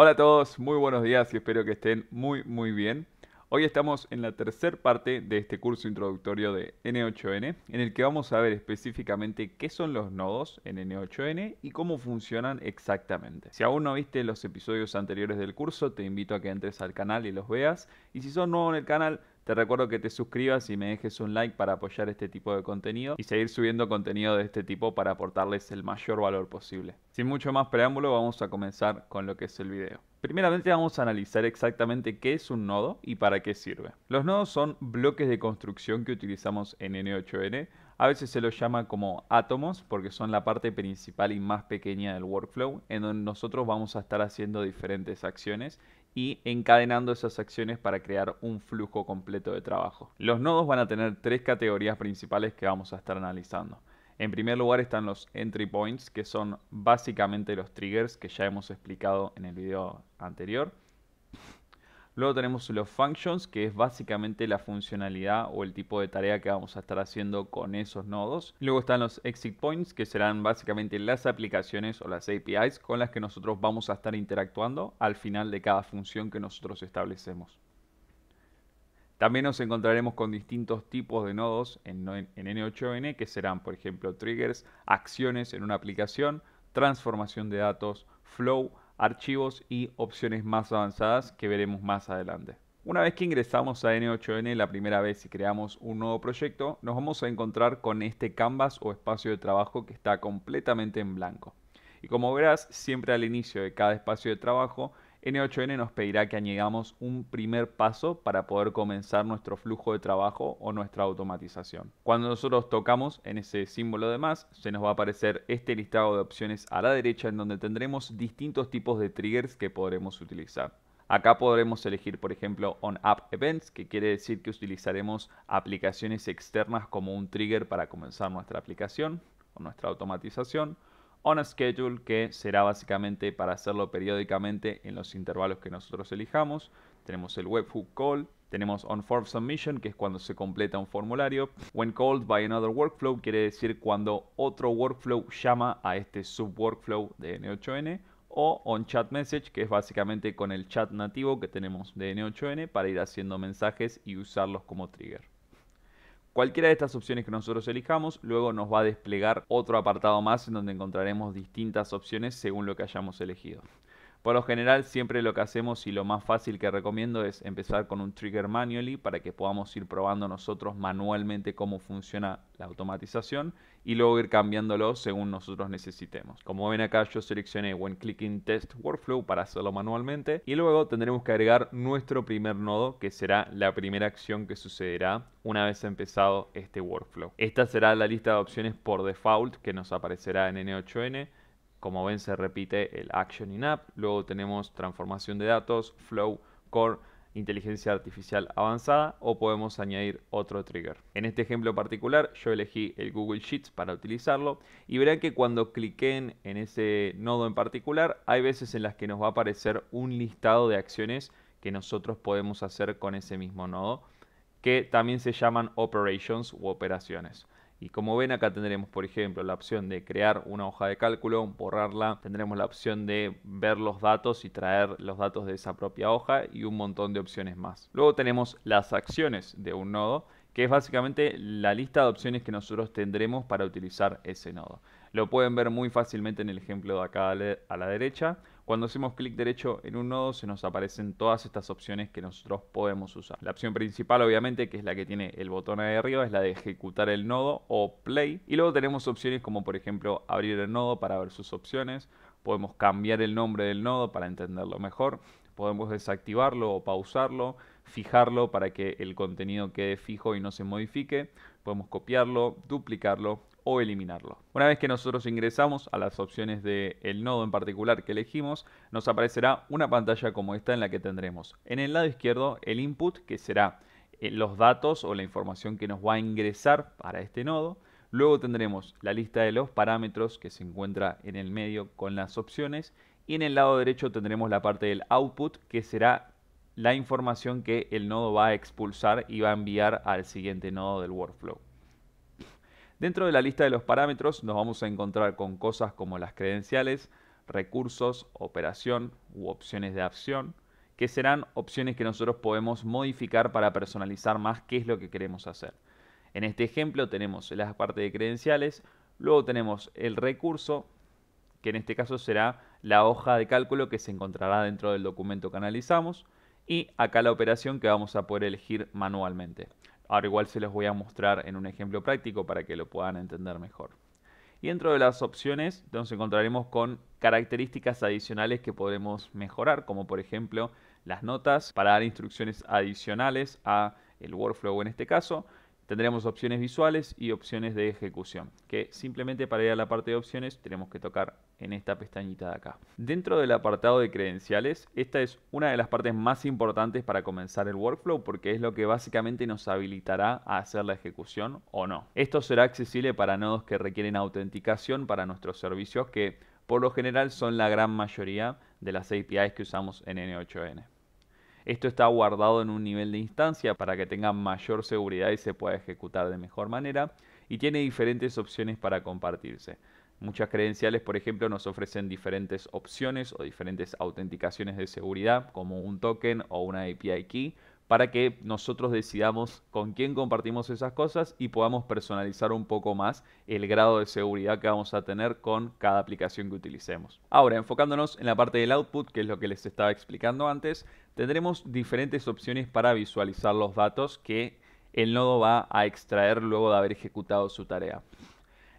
Hola a todos, muy buenos días y espero que estén muy bien. Hoy estamos en la tercera parte de este curso introductorio de N8N, en el que vamos a ver específicamente qué son los nodos en N8N y cómo funcionan exactamente. Si aún no viste los episodios anteriores del curso, te invito a que entres al canal y los veas. Y si sos nuevo en el canal, te recuerdo que te suscribas y me dejes un like para apoyar este tipo de contenido y seguir subiendo contenido de este tipo para aportarles el mayor valor posible. Sin mucho más preámbulo, vamos a comenzar con lo que es el video. Primeramente vamos a analizar exactamente qué es un nodo y para qué sirve. Los nodos son bloques de construcción que utilizamos en N8N. A veces se los llama como átomos porque son la parte principal y más pequeña del workflow, en donde nosotros vamos a estar haciendo diferentes acciones y encadenando esas acciones para crear un flujo completo de trabajo. Los nodos van a tener tres categorías principales que vamos a estar analizando. En primer lugar están los entry points, que son básicamente los triggers que ya hemos explicado en el video anterior. Luego tenemos los functions, que es básicamente la funcionalidad o el tipo de tarea que vamos a estar haciendo con esos nodos. Luego están los exit points, que serán básicamente las aplicaciones o las APIs con las que nosotros vamos a estar interactuando al final de cada función que nosotros establecemos. También nos encontraremos con distintos tipos de nodos en N8N, que serán, por ejemplo, triggers, acciones en una aplicación, transformación de datos, flow, archivos y opciones más avanzadas que veremos más adelante. Una vez que ingresamos a N8N la primera vez y creamos un nuevo proyecto, nos vamos a encontrar con este canvas o espacio de trabajo que está completamente en blanco. Y como verás, siempre al inicio de cada espacio de trabajo, N8N nos pedirá que añadamos un primer paso para poder comenzar nuestro flujo de trabajo o nuestra automatización. Cuando nosotros tocamos en ese símbolo de más, se nos va a aparecer este listado de opciones a la derecha en donde tendremos distintos tipos de triggers que podremos utilizar. Acá podremos elegir, por ejemplo, On-App Events, que quiere decir que utilizaremos aplicaciones externas como un trigger para comenzar nuestra aplicación o nuestra automatización. On a Schedule, que será básicamente para hacerlo periódicamente en los intervalos que nosotros elijamos. Tenemos el Webhook Call. Tenemos On Form Submission, que es cuando se completa un formulario. When called by another workflow, quiere decir cuando otro workflow llama a este subworkflow de N8N. O On Chat Message, que es básicamente con el chat nativo que tenemos de N8N para ir haciendo mensajes y usarlos como trigger. Cualquiera de estas opciones que nosotros elijamos, luego nos va a desplegar otro apartado más en donde encontraremos distintas opciones según lo que hayamos elegido. Por lo general, siempre lo que hacemos y lo más fácil que recomiendo es empezar con un trigger manually para que podamos ir probando nosotros manualmente cómo funciona la automatización y luego ir cambiándolo según nosotros necesitemos. Como ven acá, yo seleccioné When Clicking Test Workflow para hacerlo manualmente y luego tendremos que agregar nuestro primer nodo, que será la primera acción que sucederá una vez empezado este workflow. Esta será la lista de opciones por default que nos aparecerá en N8N. Como ven, se repite el Action in App. Luego tenemos transformación de datos, Flow, Core, inteligencia artificial avanzada o podemos añadir otro trigger. En este ejemplo particular yo elegí el Google Sheets para utilizarlo y verán que cuando cliquen en ese nodo en particular hay veces en las que nos va a aparecer un listado de acciones que nosotros podemos hacer con ese mismo nodo, que también se llaman operations u operaciones. Y como ven, acá tendremos, por ejemplo, la opción de crear una hoja de cálculo, borrarla, tendremos la opción de ver los datos y traer los datos de esa propia hoja y un montón de opciones más. Luego tenemos las acciones de un nodo, que es básicamente la lista de opciones que nosotros tendremos para utilizar ese nodo. Lo pueden ver muy fácilmente en el ejemplo de acá a la derecha. Cuando hacemos clic derecho en un nodo se nos aparecen todas estas opciones que nosotros podemos usar. La opción principal, obviamente, que es la que tiene el botón ahí arriba, es la de ejecutar el nodo o play. Y luego tenemos opciones como, por ejemplo, abrir el nodo para ver sus opciones. Podemos cambiar el nombre del nodo para entenderlo mejor. Podemos desactivarlo o pausarlo, fijarlo para que el contenido quede fijo y no se modifique. Podemos copiarlo, duplicarlo o eliminarlo. Una vez que nosotros ingresamos a las opciones del nodo en particular que elegimos, nos aparecerá una pantalla como esta en la que tendremos en el lado izquierdo el input, que será los datos o la información que nos va a ingresar para este nodo. Luego tendremos la lista de los parámetros que se encuentra en el medio con las opciones y en el lado derecho tendremos la parte del output, que será la información que el nodo va a expulsar y va a enviar al siguiente nodo del workflow. Dentro de la lista de los parámetros nos vamos a encontrar con cosas como las credenciales, recursos, operación u opciones de acción, que serán opciones que nosotros podemos modificar para personalizar más qué es lo que queremos hacer. En este ejemplo tenemos la parte de credenciales, luego tenemos el recurso, que en este caso será la hoja de cálculo que se encontrará dentro del documento que analizamos, y acá la operación que vamos a poder elegir manualmente. Ahora igual se los voy a mostrar en un ejemplo práctico para que lo puedan entender mejor. Y dentro de las opciones nos encontraremos con características adicionales que podremos mejorar, como por ejemplo las notas para dar instrucciones adicionales a el workflow en este caso. Tendremos opciones visuales y opciones de ejecución, que simplemente para ir a la parte de opciones tenemos que tocar en esta pestañita de acá. Dentro del apartado de credenciales, esta es una de las partes más importantes para comenzar el workflow porque es lo que básicamente nos habilitará a hacer la ejecución o no. Esto será accesible para nodos que requieren autenticación para nuestros servicios, que por lo general son la gran mayoría de las APIs que usamos en N8N. Esto está guardado en un nivel de instancia para que tenga mayor seguridad y se pueda ejecutar de mejor manera, y tiene diferentes opciones para compartirse. Muchas credenciales, por ejemplo, nos ofrecen diferentes opciones o diferentes autenticaciones de seguridad, como un token o una API key, para que nosotros decidamos con quién compartimos esas cosas y podamos personalizar un poco más el grado de seguridad que vamos a tener con cada aplicación que utilicemos. Ahora, enfocándonos en la parte del output, que es lo que les estaba explicando antes, tendremos diferentes opciones para visualizar los datos que el nodo va a extraer luego de haber ejecutado su tarea.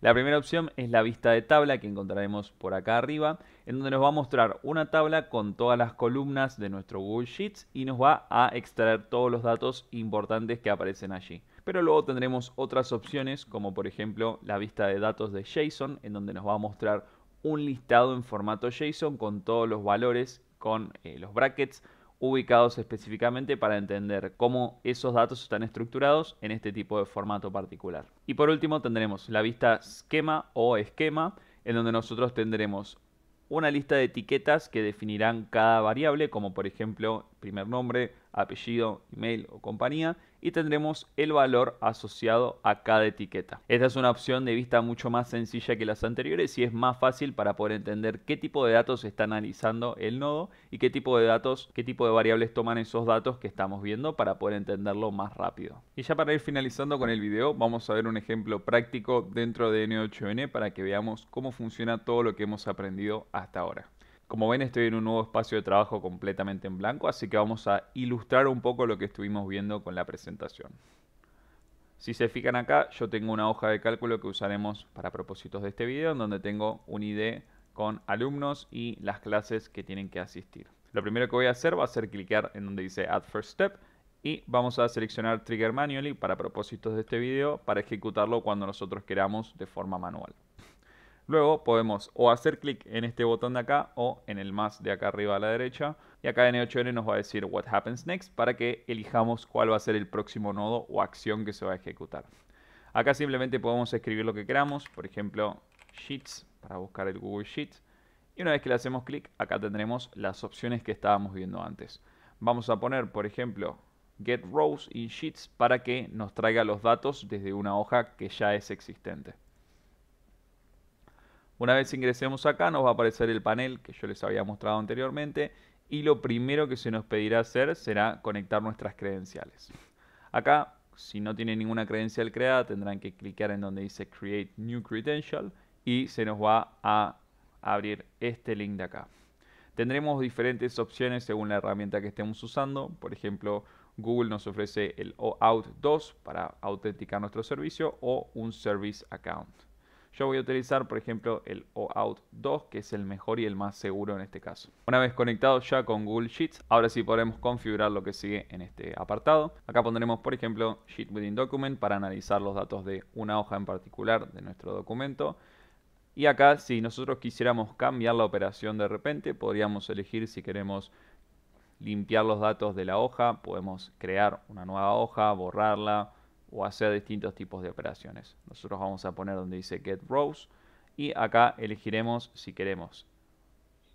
La primera opción es la vista de tabla que encontraremos por acá arriba, en donde nos va a mostrar una tabla con todas las columnas de nuestro Google Sheets y nos va a extraer todos los datos importantes que aparecen allí. Pero luego tendremos otras opciones, como por ejemplo la vista de datos de JSON, en donde nos va a mostrar un listado en formato JSON con todos los valores, con los brackets ubicados específicamente para entender cómo esos datos están estructurados en este tipo de formato particular. Y por último tendremos la vista esquema o esquema, en donde nosotros tendremos una lista de etiquetas que definirán cada variable, como por ejemplo primer nombre, apellido, email o compañía, y tendremos el valor asociado a cada etiqueta. Esta es una opción de vista mucho más sencilla que las anteriores y es más fácil para poder entender qué tipo de datos está analizando el nodo y qué tipo de datos, qué tipo de variables toman esos datos que estamos viendo para poder entenderlo más rápido. Y ya para ir finalizando con el video, vamos a ver un ejemplo práctico dentro de N8N para que veamos cómo funciona todo lo que hemos aprendido hasta ahora. Como ven, estoy en un nuevo espacio de trabajo completamente en blanco, así que vamos a ilustrar un poco lo que estuvimos viendo con la presentación. Si se fijan acá, yo tengo una hoja de cálculo que usaremos para propósitos de este video, en donde tengo un ID con alumnos y las clases que tienen que asistir. Lo primero que voy a hacer va a ser clicar en donde dice Add First Step y vamos a seleccionar Trigger Manually para propósitos de este video para ejecutarlo cuando nosotros queramos de forma manual. Luego podemos o hacer clic en este botón de acá o en el más de acá arriba a la derecha. Y acá en N8N nos va a decir What Happens Next para que elijamos cuál va a ser el próximo nodo o acción que se va a ejecutar. Acá simplemente podemos escribir lo que queramos, por ejemplo Sheets para buscar el Google Sheets. Y una vez que le hacemos clic, acá tendremos las opciones que estábamos viendo antes. Vamos a poner, por ejemplo, Get Rows in Sheets para que nos traiga los datos desde una hoja que ya es existente. Una vez ingresemos acá nos va a aparecer el panel que yo les había mostrado anteriormente y lo primero que se nos pedirá hacer será conectar nuestras credenciales. Acá, si no tienen ninguna credencial creada, tendrán que clicar en donde dice Create New Credential y se nos va a abrir este link de acá. Tendremos diferentes opciones según la herramienta que estemos usando. Por ejemplo, Google nos ofrece el OAuth 2 para autenticar nuestro servicio o un Service Account. Yo voy a utilizar, por ejemplo, el OAuth 2, que es el mejor y el más seguro en este caso. Una vez conectados ya con Google Sheets, ahora sí podremos configurar lo que sigue en este apartado. Acá pondremos, por ejemplo, Sheet Within Document para analizar los datos de una hoja en particular de nuestro documento. Y acá, si nosotros quisiéramos cambiar la operación de repente, podríamos elegir si queremos limpiar los datos de la hoja, podemos crear una nueva hoja, borrarla, o hacer distintos tipos de operaciones. Nosotros vamos a poner donde dice Get Rows y acá elegiremos si queremos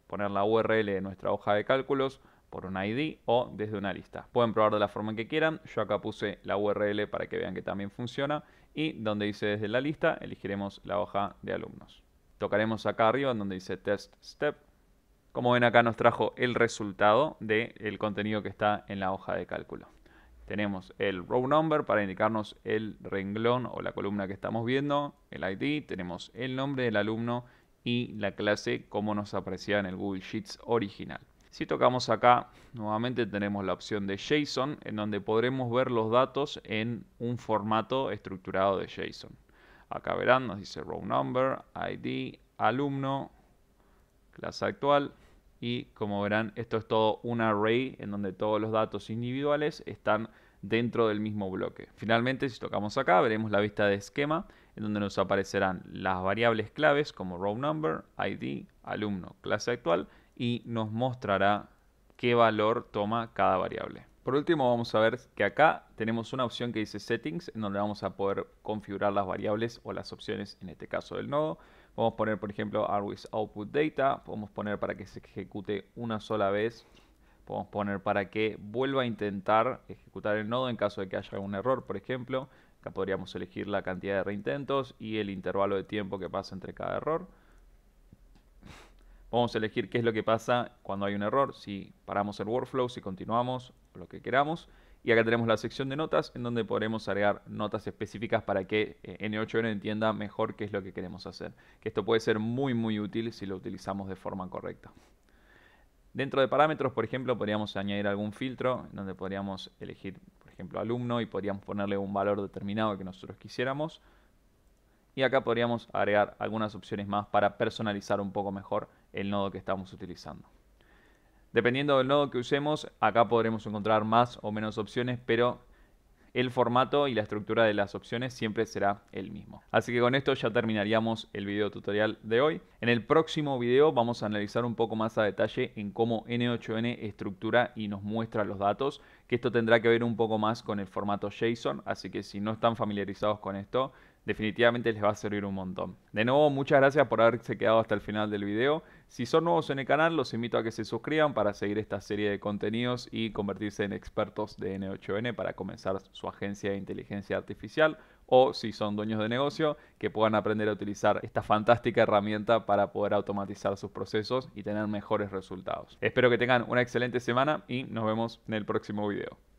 poner la URL de nuestra hoja de cálculos por un ID o desde una lista. Pueden probar de la forma que quieran. Yo acá puse la URL para que vean que también funciona y donde dice desde la lista elegiremos la hoja de alumnos. Tocaremos acá arriba en donde dice Test Step. Como ven acá nos trajo el resultado del contenido que está en la hoja de cálculo. Tenemos el row number para indicarnos el renglón o la columna que estamos viendo, el ID, tenemos el nombre del alumno y la clase como nos aparecía en el Google Sheets original. Si tocamos acá, nuevamente tenemos la opción de JSON, en donde podremos ver los datos en un formato estructurado de JSON. Acá verán, nos dice row number, ID, alumno, clase actual. Y como verán, esto es todo un array en donde todos los datos individuales están dentro del mismo bloque. Finalmente, si tocamos acá, veremos la vista de esquema en donde nos aparecerán las variables claves como row number, ID, alumno, clase actual y nos mostrará qué valor toma cada variable. Por último, vamos a ver que acá tenemos una opción que dice Settings, en donde vamos a poder configurar las variables o las opciones, en este caso del nodo. Podemos poner, por ejemplo, always output data. Podemos poner para que se ejecute una sola vez. Podemos poner para que vuelva a intentar ejecutar el nodo en caso de que haya algún error, por ejemplo. Acá podríamos elegir la cantidad de reintentos y el intervalo de tiempo que pasa entre cada error. Podemos elegir qué es lo que pasa cuando hay un error, si paramos el workflow, si continuamos, lo que queramos. Y acá tenemos la sección de notas, en donde podremos agregar notas específicas para que N8N entienda mejor qué es lo que queremos hacer. Que esto puede ser muy útil si lo utilizamos de forma correcta. Dentro de parámetros, por ejemplo, podríamos añadir algún filtro, en donde podríamos elegir, por ejemplo, alumno, y podríamos ponerle un valor determinado que nosotros quisiéramos. Y acá podríamos agregar algunas opciones más para personalizar un poco mejor el nodo que estamos utilizando. Dependiendo del nodo que usemos, acá podremos encontrar más o menos opciones, pero el formato y la estructura de las opciones siempre será el mismo. Así que con esto ya terminaríamos el video tutorial de hoy. En el próximo video vamos a analizar un poco más a detalle en cómo N8N estructura y nos muestra los datos, que esto tendrá que ver un poco más con el formato JSON, así que si no están familiarizados con esto, definitivamente les va a servir un montón. De nuevo, muchas gracias por haberse quedado hasta el final del video. Si son nuevos en el canal, los invito a que se suscriban para seguir esta serie de contenidos y convertirse en expertos de N8N para comenzar su agencia de inteligencia artificial, o si son dueños de negocio, que puedan aprender a utilizar esta fantástica herramienta para poder automatizar sus procesos y tener mejores resultados. Espero que tengan una excelente semana y nos vemos en el próximo video.